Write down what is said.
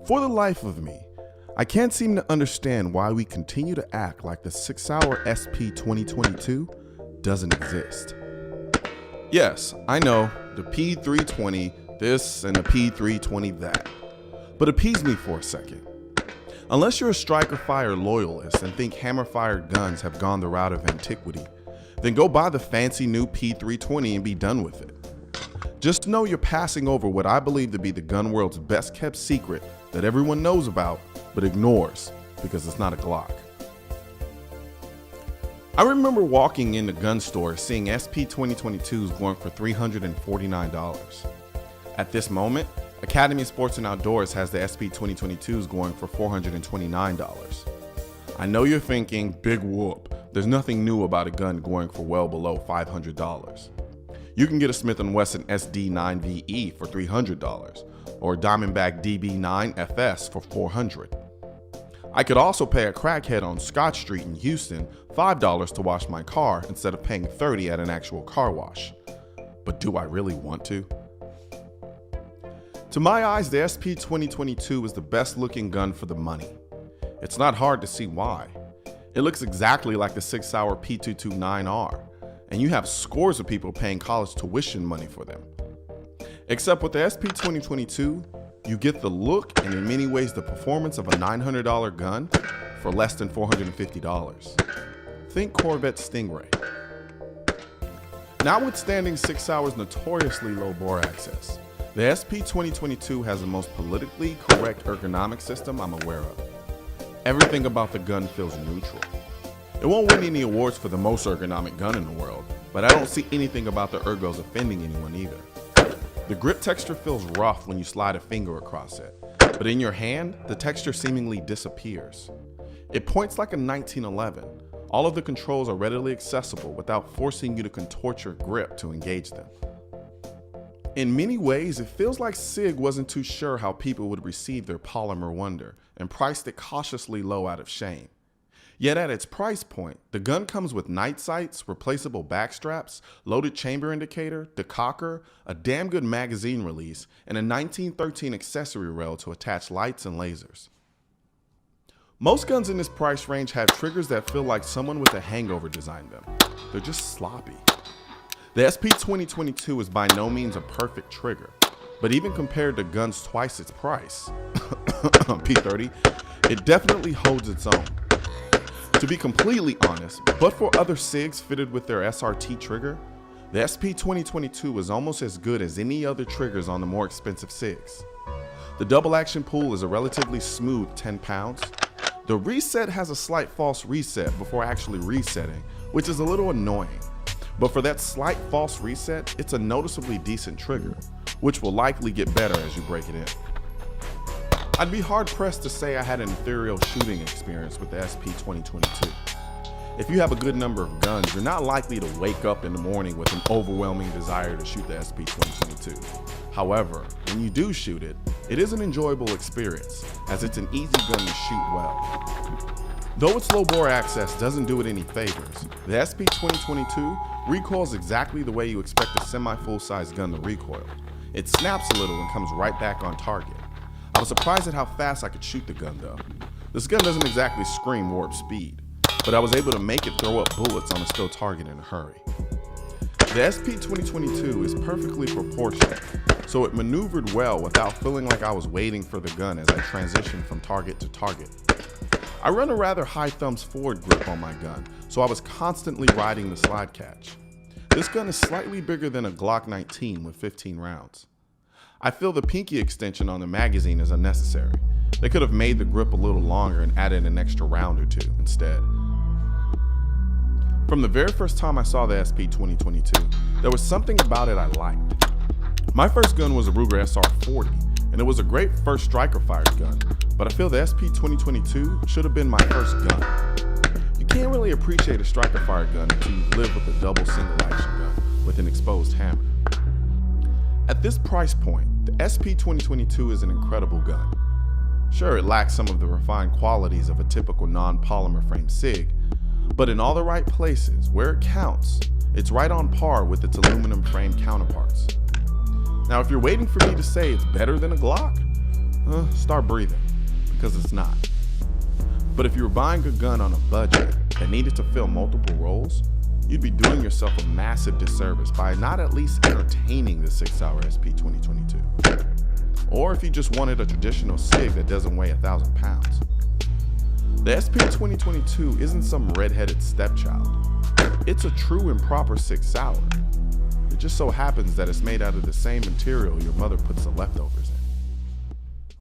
For the life of me, I can't seem to understand why we continue to act like the SIG SAUER Sp2022 doesn't exist. Yes, I know, the P320 this and the P320 that, but appease me for a second. Unless you're a striker fire loyalist and think hammer-fired guns have gone the route of antiquity, then go buy the fancy new P320 and be done with it. Just know you're passing over what I believe to be the gun world's best kept secret that everyone knows about but ignores because it's not a Glock. I remember walking in the gun store seeing Sp2022s going for $349. At this moment, Academy Sports and Outdoors has the Sp2022s going for $429. I know you're thinking, big whoop, there's nothing new about a gun going for well below $500. You can get a Smith & Wesson SD9VE for $300 or a Diamondback DB9 FS for $400. I could also pay a crackhead on Scott Street in Houston $5 to wash my car instead of paying $30 at an actual car wash. But do I really want to? To my eyes, the Sp2022 is the best looking gun for the money. It's not hard to see why. It looks exactly like the SIG SAUER P229R, and you have scores of people paying college tuition money for them. Except with the Sp2022, you get the look and in many ways the performance of a $900 gun for less than $450. Think Corvette Stingray. Notwithstanding SIG SAUER's notoriously low bore access, the Sp2022 has the most politically correct ergonomic system I'm aware of. Everything about the gun feels neutral. It won't win any awards for the most ergonomic gun in the world, but I don't see anything about the ergos offending anyone either. The grip texture feels rough when you slide a finger across it, but in your hand, the texture seemingly disappears. It points like a 1911. All of the controls are readily accessible without forcing you to contort your grip to engage them. In many ways, it feels like SIG wasn't too sure how people would receive their polymer wonder and priced it cautiously low out of shame. Yet at its price point, the gun comes with night sights, replaceable back straps, loaded chamber indicator, decocker, a damn good magazine release, and a 1913 accessory rail to attach lights and lasers. Most guns in this price range have triggers that feel like someone with a hangover designed them. They're just sloppy. The Sp2022 is by no means a perfect trigger, but even compared to guns twice its price, P30, it definitely holds its own. To be completely honest, but for other SIGs fitted with their SRT trigger, the Sp2022 is almost as good as any other triggers on the more expensive SIGs. The double action pull is a relatively smooth 10 pounds. The reset has a slight false reset before actually resetting, which is a little annoying. But for that slight false reset, it's a noticeably decent trigger, which will likely get better as you break it in. I'd be hard pressed to say I had an ethereal shooting experience with the Sp2022. If you have a good number of guns, you're not likely to wake up in the morning with an overwhelming desire to shoot the Sp2022. However, when you do shoot it, it is an enjoyable experience, as it's an easy gun to shoot well. Though its low bore access doesn't do it any favors, the Sp2022 recoils exactly the way you expect a semi-full-size gun to recoil. It snaps a little and comes right back on target. I was surprised at how fast I could shoot the gun though. This gun doesn't exactly scream warp speed, but I was able to make it throw up bullets on a still target in a hurry. The Sp2022 is perfectly proportioned, so it maneuvered well without feeling like I was waiting for the gun as I transitioned from target to target. I run a rather high thumbs forward grip on my gun, so I was constantly riding the slide catch. This gun is slightly bigger than a Glock 19 with 15 rounds. I feel the pinky extension on the magazine is unnecessary. They could have made the grip a little longer and added an extra round or two instead. From the very first time I saw the Sp2022, there was something about it I liked. My first gun was a Ruger SR40, and it was a great first striker fired gun, but I feel the Sp2022 should have been my first gun. You can't really appreciate a striker fired gun until you live with a double single action gun with an exposed hammer. At this price point, the Sp2022 is an incredible gun. Sure, it lacks some of the refined qualities of a typical non-polymer frame SIG, but in all the right places, where it counts, it's right on par with its aluminum frame counterparts. Now, if you're waiting for me to say it's better than a Glock, start breathing, because it's not. But if you were buying a gun on a budget that needed to fill multiple roles, you'd be doing yourself a massive disservice by not at least entertaining the SIG SAUER Sp2022. Or if you just wanted a traditional SIG that doesn't weigh 1,000 pounds. The Sp2022 isn't some red-headed stepchild. It's a true and proper SIG Sauer. It just so happens that it's made out of the same material your mother puts the leftovers in.